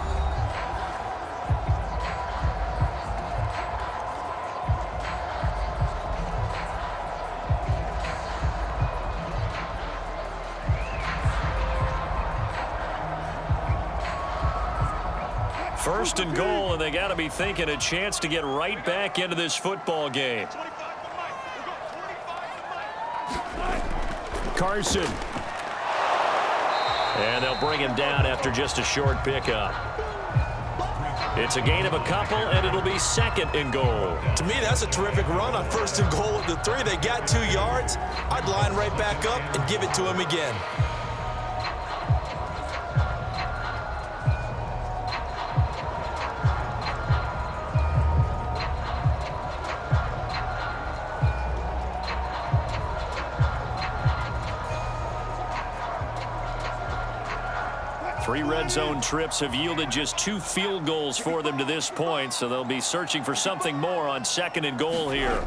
First and goal, and they got to be thinking a chance to get right back into this football game. Carson. And they'll bring him down after just a short pickup. It's a gain of a couple, and it'll be second and goal. To me, that's a terrific run on first and goal at the 3. They got 2 yards. I'd line right back up and give it to him again. Three red zone trips have yielded just 2 field goals for them to this point, so they'll be searching for something more on second and goal here.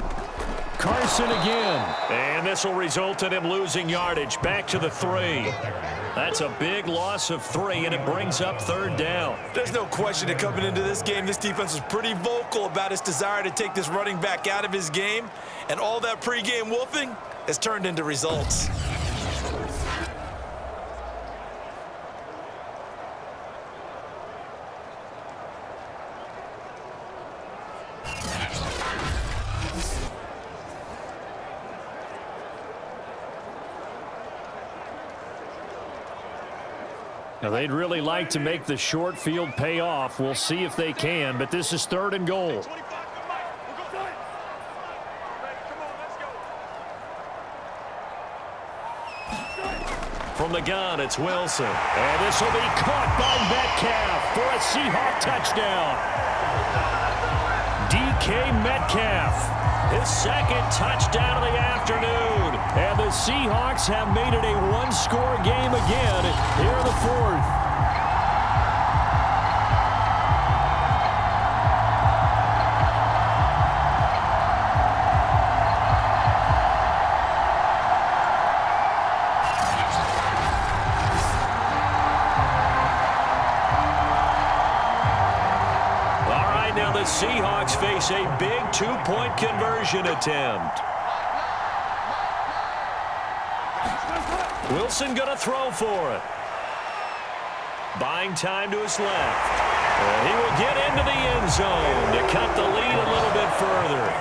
Carson again. And this will result in him losing yardage back to the 3. That's a big loss of 3, and it brings up third down. There's no question that coming into this game, this defense was pretty vocal about its desire to take this running back out of his game, and all that pregame wolfing has turned into results. Now, they'd really like to make the short field pay off. We'll see if they can, but this is 3rd and goal. From the gun, it's Wilson. And this will be caught by Metcalf for a Seahawk touchdown. DK Metcalf, his 2nd touchdown of the afternoon. And the Seahawks have made it a one-score game again here in the 4th. The Seahawks face a big 2-point conversion attempt. Wilson going to throw for it. Buying time to his left. And he will get into the end zone to cut the lead a little bit further.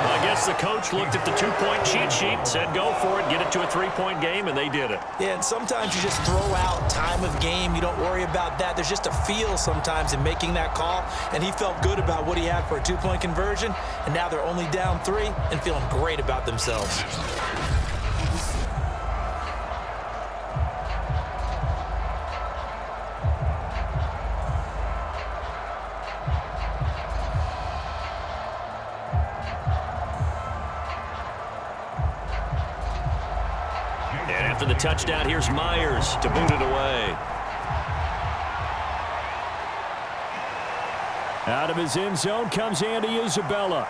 I guess the coach looked at the 2-point cheat sheet, said go for it, get it to a 3-point game, and they did it. Yeah, and sometimes you just throw out time of game. You don't worry about that. There's just a feel sometimes in making that call, and he felt good about what he had for a 2-point conversion, and now they're only down 3 and feeling great about themselves. After the touchdown, here's Myers to boot it away. Out of his end zone comes AZvsSEA.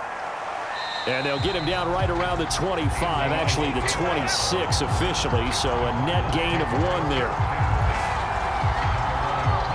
And they'll get him down right around the 25, actually the 26 officially, so a net gain of 1 there.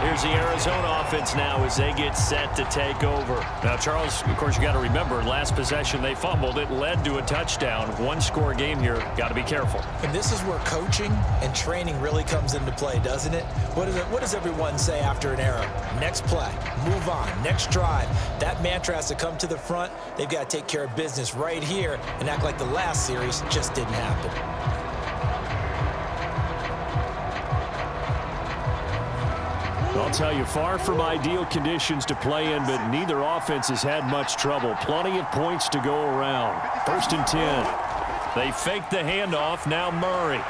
Here's the Arizona offense now as they get set to take over. Now, Charles, of course, you got to remember, last possession they fumbled. It led to a touchdown. 1-score game here. Got to be careful. And this is where coaching and training really comes into play, doesn't it? What does everyone say after an error? Next play, move on, next drive. That mantra has to come to the front. They've got to take care of business right here and act like the last series just didn't happen. I'll tell you, far from ideal conditions to play in, but neither offense has had much trouble. Plenty of points to go around. 1st and 10. They fake the handoff. Now Murray.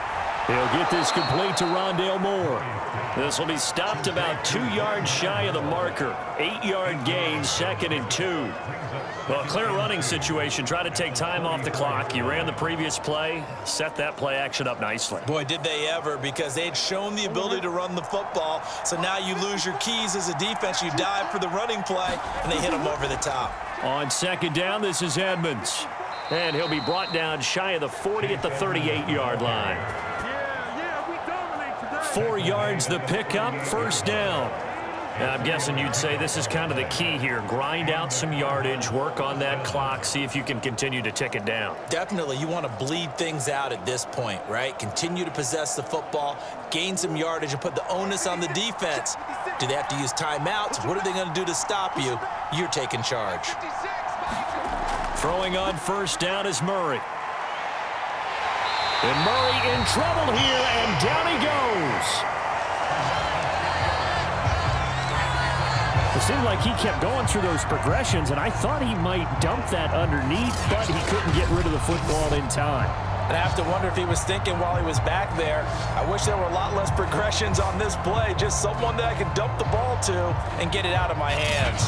He'll get this complete to Rondale Moore. This will be stopped about 2 yards shy of the marker. 8-yard gain, 2nd and 2. Well, a clear running situation. Try to take time off the clock. You ran the previous play, set that play action up nicely. Boy, did they ever, because they'd shown the ability to run the football. So now you lose your keys as a defense. You dive for the running play, and they hit them over the top. On 2nd down, this is Edmonds. And he'll be brought down shy of the 40 at the 38-yard line. 4 yards the pickup, 1st down. And I'm guessing you'd say this is kind of the key here. Grind out some yardage, work on that clock, see if you can continue to tick it down. Definitely, you want to bleed things out at this point, right? Continue to possess the football, gain some yardage, and put the onus on the defense. Do they have to use timeouts? What are they going to do to stop you? You're taking charge. Throwing on 1st down is Murray. And Murray in trouble here, and down he goes. It seemed like he kept going through those progressions, and I thought he might dump that underneath, but he couldn't get rid of the football in time. And I have to wonder if he was thinking while he was back there, I wish there were a lot less progressions on this play, just someone that I could dump the ball to and get it out of my hands.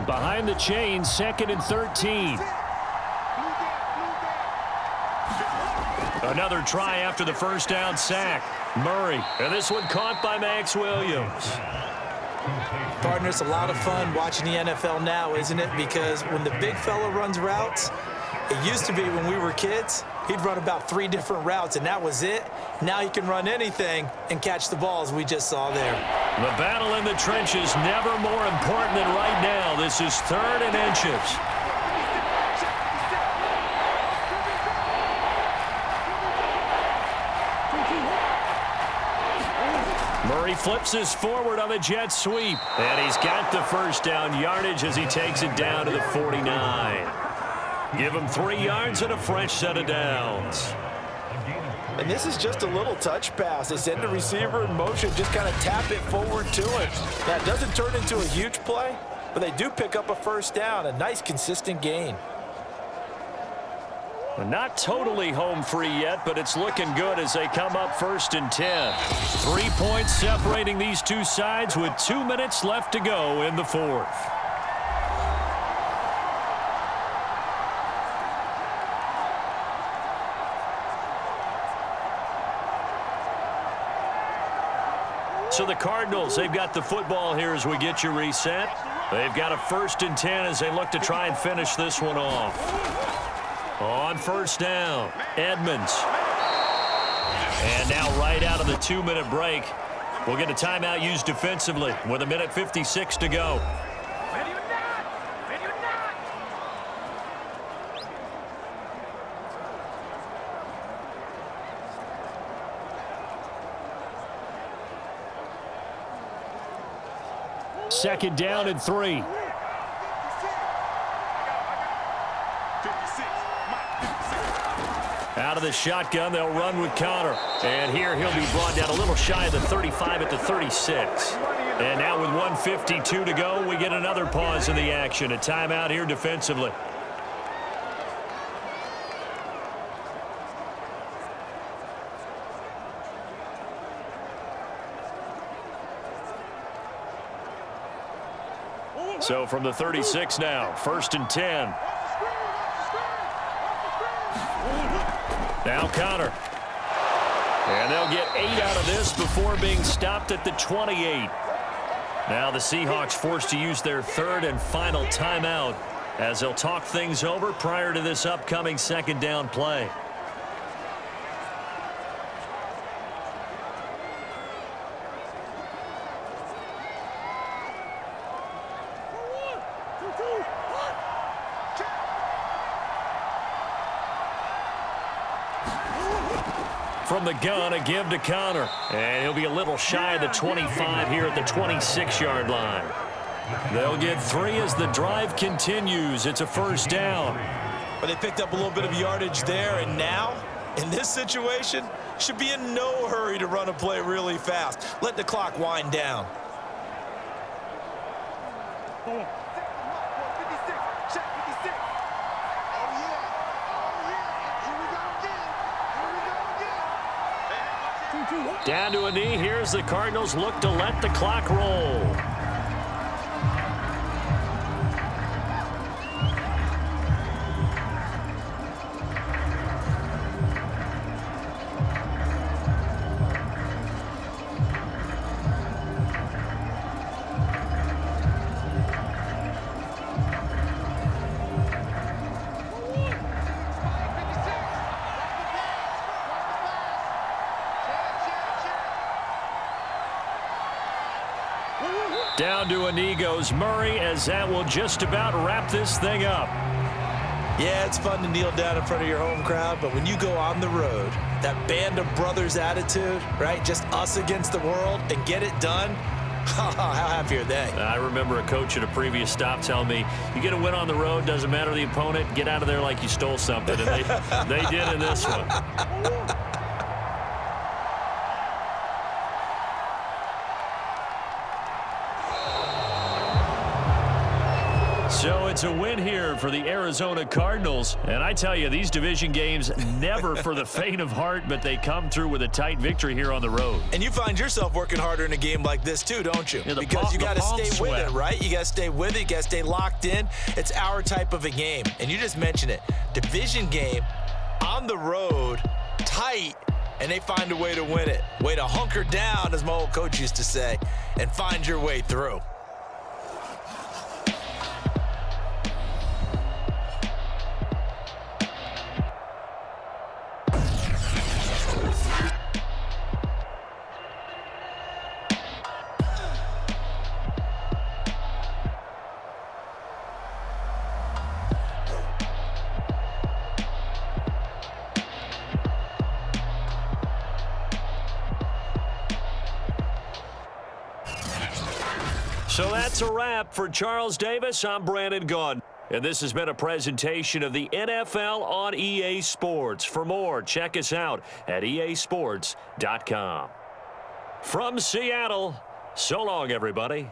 Behind the chains, 2nd and 13. Another try after the 1st down sack. Murray, and this one caught by Max Williams. Partner, it's a lot of fun watching the NFL now, isn't it? Because when the big fella runs routes, it used to be when we were kids, he'd run about 3 different routes, and that was it. Now he can run anything and catch the balls we just saw there. The battle in the trenches, never more important than right now. This is 3rd and inches. Murray flips this forward on the jet sweep. And he's got the 1st down yardage as he takes it down to the 49. Give him 3 yards and a fresh set of downs. And this is just a little touch pass. They send the receiver in motion, just kind of tap it forward to him. Now, it doesn't turn into a huge play, but they do pick up a first down, a nice, consistent gain. Not totally home free yet, but it's looking good as they come up 1st and 10. 3 points separating these two sides with 2 minutes left to go in the 4th. So the Cardinals, they've got the football here as we get you reset. They've got a 1st and 10 as they look to try and finish this one off. On 1st down, Edmonds. And now right out of the 2-minute break, we'll get a timeout used defensively with 1:56 to go. Second down and 3. Out of the shotgun, they'll run with Connor. And here he'll be brought down a little shy of the 35 at the 36. And now with 1:52 to go, we get another pause in the action. A timeout here defensively. So from the 36 now, 1st and 10. Now Connor. And they'll get 8 out of this before being stopped at the 28. Now the Seahawks forced to use their 3rd and final timeout as they'll talk things over prior to this upcoming 2nd down play. From the gun, a give to Connor. And he'll be a little shy of the 25 here at the 26-yard line. They'll get 3 as the drive continues. It's a 1st down. But they picked up a little bit of yardage there, and now, in this situation, should be in no hurry to run a play really fast. Let the clock wind down. Down to a knee. Here's the Cardinals look to let the clock roll. Down to a knee goes Murray as that will just about wrap this thing up. Yeah, it's fun to kneel down in front of your home crowd, but when you go on the road, that band of brothers attitude, right? Just us against the world and get it done. How happy are they? I remember a coach at a previous stop telling me, you get a win on the road, doesn't matter the opponent, get out of there like you stole something. And they did in this one. So it's a win here for the Arizona Cardinals. And I tell you, these division games never for the faint of heart, but they come through with a tight victory here on the road. And you find yourself working harder in a game like this too, don't you? Yeah, because you got to stay with it, right? You got to stay with it. You got to stay locked in. It's our type of a game. And you just mentioned it. Division game, on the road, tight, and they find a way to win it. Way to hunker down, as my old coach used to say, and find your way through. So that's a wrap for Charles Davis. I'm Brandon Gaudin. And this has been a presentation of the NFL on EA Sports. For more, check us out at EASports.com. From Seattle, so long, everybody.